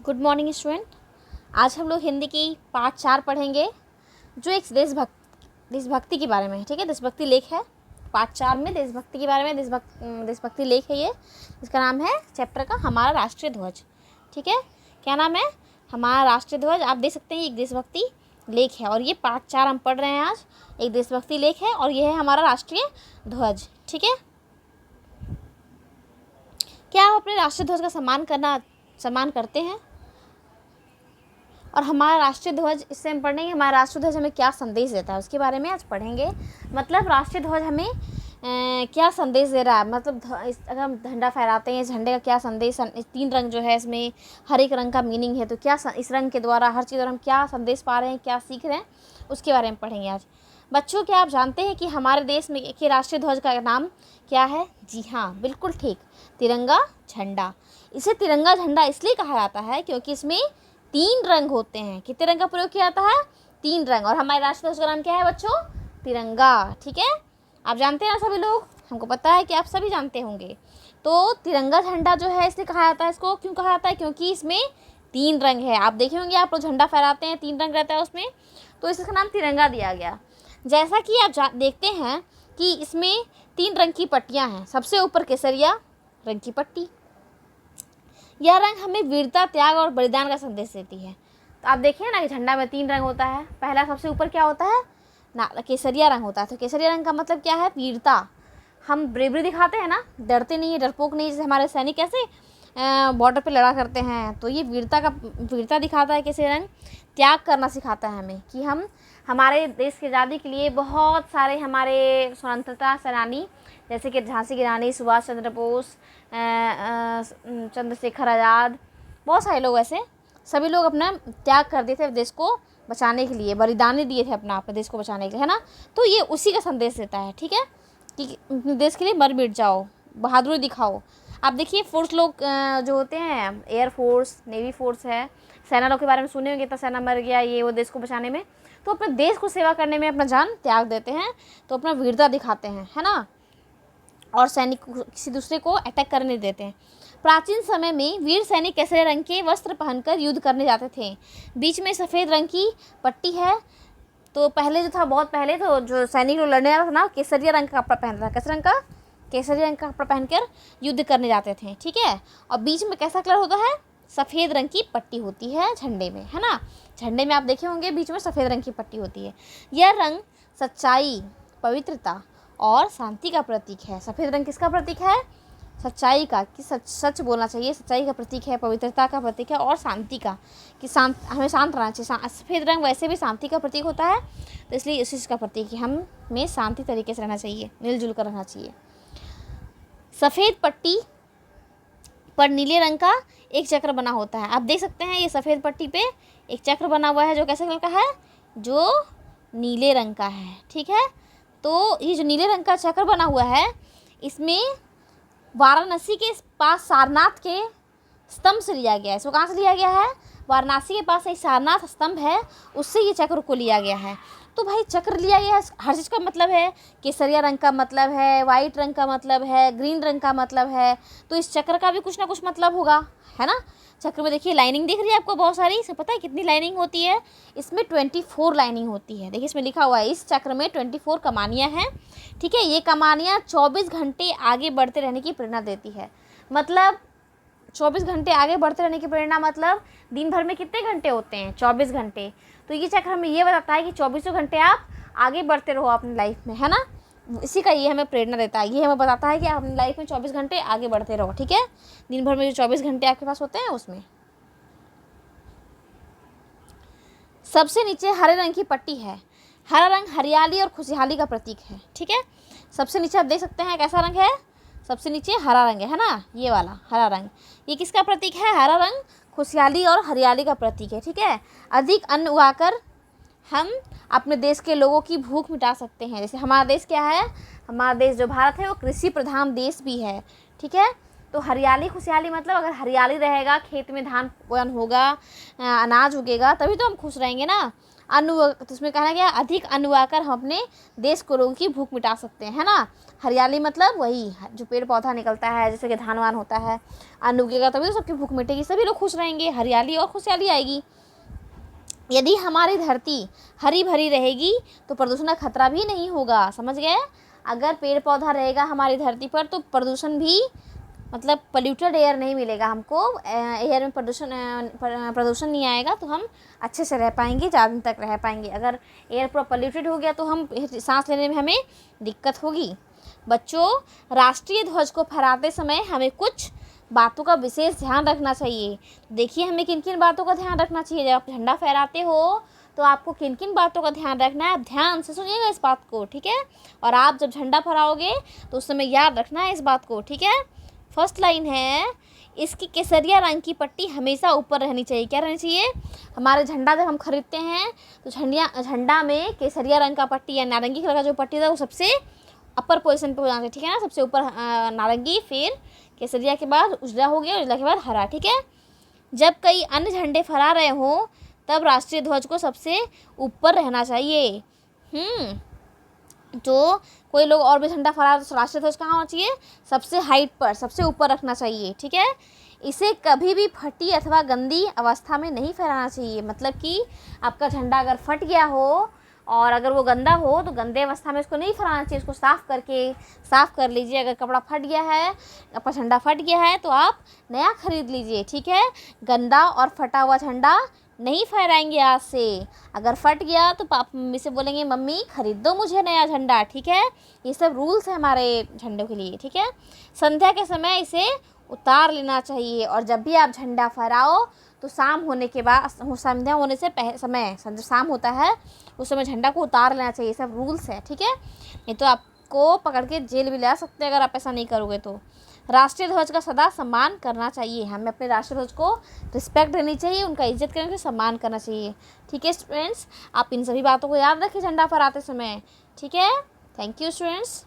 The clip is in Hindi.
Good morning student. आज हम लोग हिंदी की पार्ट 4 पढ़ेंगे जो एक देशभक्ति के बारे में है। ठीक है, देशभक्ति लेख है। पार्ट 4 में देशभक्ति के बारे में देशभक्ति लेख है ये। इसका नाम है चैप्टर का हमारा राष्ट्रीय ध्वज। ठीक है, क्या नाम है? हमारा राष्ट्रीय ध्वज। आप देख सकते हैं एक देशभक्ति लेख है और ये पार्ट 4 हम पढ़ रहे हैं आज। एक देशभक्ति लेख है और ये है हमारा राष्ट्रीय ध्वज। ठीक है, क्या आप अपने राष्ट्रीय ध्वज का सम्मान करते हैं? और हमारा राष्ट्रीय ध्वज, इससे हम पढ़ेंगे हमारा राष्ट्रीय ध्वज हमें क्या संदेश देता है, उसके बारे में आज पढ़ेंगे। मतलब राष्ट्रीय ध्वज हमें क्या संदेश दे रहा है, मतलब अगर हम झंडा फहराते हैं, झंडे का क्या संदेश, 3 रंग जो है इसमें हर एक रंग का मीनिंग है, तो क्या इस रंग के द्वारा हर चीज़ हम क्या संदेश पा रहे हैं, क्या सीख रहे हैं, उसके बारे में पढ़ेंगे आज। बच्चों, क्या आप जानते हैं कि हमारे देश में के राष्ट्रीय ध्वज का नाम क्या है? जी हाँ, बिल्कुल ठीक, तिरंगा झंडा। इसे तिरंगा झंडा इसलिए कहा जाता है क्योंकि इसमें 3 रंग होते हैं। कितने रंग का प्रयोग किया जाता है? 3 रंग। और हमारे राष्ट्रीय ध्वज का नाम क्या है बच्चों? तिरंगा। ठीक है, आप जानते हैं ना सभी लोग, हमको पता है कि आप सभी जानते होंगे। तो तिरंगा झंडा जो है इसलिए कहा जाता है, इसको क्यों कहा जाता है? क्योंकि इसमें 3 रंग है। आप देखे होंगे, आप लोग झंडा फहराते हैं, 3 रंग रहता है उसमें, तो इसका नाम तिरंगा दिया गया। जैसा कि आप देखते हैं कि इसमें 3 रंग की पट्टियाँ हैं। सबसे ऊपर केसरिया रंग की पट्टी, यह रंग हमें वीरता, त्याग और बलिदान का संदेश देती है। तो आप देखिए ना कि झंडा में 3 रंग होता है। पहला सबसे ऊपर क्या होता है ना? केसरिया रंग होता है। तो केसरिया रंग का मतलब क्या है? वीरता। हम ब्रेवरी दिखाते हैं ना, डरते नहीं है, डरपोक नहीं, जैसे हमारे सैनिक कैसे बॉर्डर पे लड़ा करते हैं, तो ये वीरता दिखाता है केसरिया रंग। त्याग करना सिखाता है हमें कि हम हमारे देश की आज़ादी के लिए बहुत सारे हमारे स्वतंत्रता सेनानी, जैसे कि झांसी की रानी, सुभाष चंद्र बोस, चंद्रशेखर आज़ाद, बहुत सारे लोग ऐसे, सभी लोग अपना त्याग कर दिए थे देश को बचाने के लिए, बलिदान दिए थे अपने देश को बचाने के लिए, है ना। तो ये उसी का संदेश देता है। ठीक है, कि देश के लिए मर मिट जाओ, बहादुरी दिखाओ। आप देखिए फोर्स लोग जो होते हैं, एयर फोर्स, नेवी फोर्स है, सेना लोग के बारे में सुने होंगे, इतना सेना मर गया ये वो देश को बचाने में, तो अपने देश को सेवा करने में अपना जान त्याग देते हैं, तो अपना वीरता दिखाते हैं, है ना। और सैनिक किसी दूसरे को अटैक करने नहीं देते हैं। प्राचीन समय में वीर सैनिक केसरिया रंग के वस्त्र पहनकर युद्ध करने जाते थे। बीच में सफ़ेद रंग की पट्टी है। तो पहले जो था, बहुत पहले तो जो सैनिक लोग लड़ने वाला था ना, केसरिया रंग का कपड़ा पहनता था। किस रंग का? केसरिया रंग का कपड़ा पहनकर युद्ध करने जाते थे। ठीक है, और बीच में कैसा कलर होता है? सफ़ेद रंग की पट्टी होती है झंडे में, है ना। झंडे में आप देखे होंगे बीच में सफ़ेद रंग की पट्टी होती है। यह रंग सच्चाई, पवित्रता और शांति का प्रतीक है। सफ़ेद रंग किसका प्रतीक है? सच्चाई का, कि सच बोलना चाहिए, सच्चाई का प्रतीक है, पवित्रता का प्रतीक है और शांति का, कि हमें शांत रहना चाहिए। सफ़ेद रंग वैसे भी शांति का प्रतीक होता है, तो इसलिए इसी चीज़ का प्रतीक है, हमें शांति तरीके से रहना चाहिए, मिलजुल कर रहना चाहिए। सफ़ेद पट्टी पर नीले रंग का एक चक्र बना होता है। आप देख सकते हैं ये सफ़ेद पट्टी पे एक चक्र बना हुआ है, जो कैसे कलर का है? जो नीले रंग का है। ठीक है, तो ये जो नीले रंग का चक्र बना हुआ है, इसमें वाराणसी के पास सारनाथ के स्तंभ से लिया गया है। इसको कहाँ से लिया गया है? वाराणसी के पास एक सारनाथ स्तंभ है, उससे ये चक्र को लिया गया है। तो भाई चक्र लिया गया है, हर चीज़ का मतलब है। केसरिया रंग का मतलब है, वाइट रंग का मतलब है, ग्रीन रंग का मतलब है, तो इस चक्र का भी कुछ ना कुछ मतलब होगा, है ना। चक्र में देखिए लाइनिंग दिख रही है आपको बहुत सारी, इसे पता है कितनी लाइनिंग होती है? इसमें 24 लाइनिंग होती है। देखिए इसमें लिखा हुआ है, इस चक्र में 24 कमानियाँ हैं। ठीक है, ये कमानियाँ 24 घंटे आगे बढ़ते रहने की प्रेरणा देती है। मतलब 24 घंटे आगे बढ़ते रहने की प्रेरणा, मतलब दिन भर में कितने घंटे होते हैं? 24 घंटे। तो ये चक्र हमें ये बताता है कि 24 घंटे आप आगे बढ़ते रहो अपनी लाइफ में, है ना। इसी का ये हमें प्रेरणा देता है, ये हमें बताता है कि आप अपनी लाइफ में 24 घंटे आगे बढ़ते रहो। ठीक है, दिन भर में जो 24 घंटे आपके पास होते हैं उसमें। सबसे नीचे हरे रंग की पट्टी है। हरा रंग हरियाली और खुशहाली का प्रतीक है। ठीक है, सबसे नीचे आप देख सकते हैं कैसा रंग है? सबसे नीचे हरा रंग है ना, ये वाला हरा रंग। ये किसका प्रतीक है? हरा रंग खुशहाली और हरियाली का प्रतीक है। ठीक है, अधिक अन्न उगाकर हम अपने देश के लोगों की भूख मिटा सकते हैं। जैसे हमारा देश क्या है? हमारा देश जो भारत है वो कृषि प्रधान देश भी है। ठीक है, तो हरियाली खुशहाली मतलब अगर हरियाली रहेगा, खेत में धान बोन होगा, अनाज उगेगा, तभी तो हम खुश रहेंगे ना। तो उसमें कहना गया अधिक अन्न उगाकर हम अपने देश को रोग की भूख मिटा सकते हैं, है ना। हरियाली मतलब वही जो पेड़ पौधा निकलता है, जैसे कि धान वान होता है, अन्न उगेगा तभी तो सबकी भूख मिटेगी, सभी लोग खुश रहेंगे, हरियाली और खुशहाली आएगी। यदि हमारी धरती हरी भरी रहेगी तो प्रदूषण का खतरा भी नहीं होगा, समझ गए। अगर पेड़ पौधा रहेगा हमारी धरती पर तो प्रदूषण भी, मतलब पोल्यूटेड एयर नहीं मिलेगा हमको, एयर में प्रदूषण नहीं आएगा, तो हम अच्छे से रह पाएंगे, ज़्यादा दिन तक रह पाएंगे। अगर एयर पूरा पोल्यूटेड हो गया तो हम सांस लेने में हमें दिक्कत होगी। बच्चों, राष्ट्रीय ध्वज को फहराते समय हमें कुछ बातों का विशेष ध्यान रखना चाहिए। देखिए हमें किन किन बातों का ध्यान रखना चाहिए। जब आप झंडा फहराते हो तो आपको किन किन बातों का ध्यान रखना है, आप ध्यान से सुनिएगा इस बात को, ठीक है। और आप जब झंडा फहराओगे तो उस समय याद रखना है इस बात को, ठीक है। फर्स्ट लाइन है, इसकी केसरिया रंग की पट्टी हमेशा ऊपर रहनी चाहिए। क्या रहनी चाहिए? हमारे झंडा जब हम खरीदते हैं तो झंडा में केसरिया रंग का पट्टी या नारंगी कलर का जो पट्टी था वो सबसे अपर पोजीशन पे हो जाना चाहिए, ठीक है ना। सबसे ऊपर नारंगी, फिर केसरिया के बाद उजला हो गया, उजला के बाद हरा, ठीक है। जब कई अन्य झंडे फहरा रहे हों तब राष्ट्रीय ध्वज को सबसे ऊपर रहना चाहिए। तो कोई लोग और भी झंडा फहरा तो राष्ट्रीय ध्वज कहाँ होना चाहिए? सबसे हाइट पर, सबसे ऊपर रखना चाहिए, ठीक है। इसे कभी भी फटी अथवा गंदी अवस्था में नहीं फहराना चाहिए। मतलब कि आपका झंडा अगर फट गया हो और अगर वो गंदा हो तो गंदे अवस्था में इसको नहीं फहराना चाहिए, इसको साफ़ कर लीजिए। अगर कपड़ा फट गया है, आपका झंडा फट गया है तो आप नया खरीद लीजिए, ठीक है। गंदा और फटा हुआ झंडा नहीं फहराएंगे आज से। अगर फट गया तो पापा मम्मी से बोलेंगे मम्मी खरीद दो मुझे नया झंडा, ठीक है। ये सब रूल्स है हमारे झंडों के लिए, ठीक है। संध्या के समय इसे उतार लेना चाहिए और जब भी आप झंडा फहराओ तो शाम होने के बाद, संध्या होने से समय शाम होता है उस समय झंडा को उतार लेना चाहिए। सब रूल्स है, ठीक है। नहीं तो आपको पकड़ के जेल भी ला सकते हैं अगर आप ऐसा नहीं करोगे तो। राष्ट्रीय ध्वज का सदा सम्मान करना चाहिए। हमें अपने राष्ट्रीय ध्वज को रिस्पेक्ट देनी चाहिए, उनका इज्जत करने के सम्मान करना चाहिए, ठीक है स्टूडेंट्स। आप इन सभी बातों को याद रखें झंडा फहराते समय, ठीक है। Thank you students.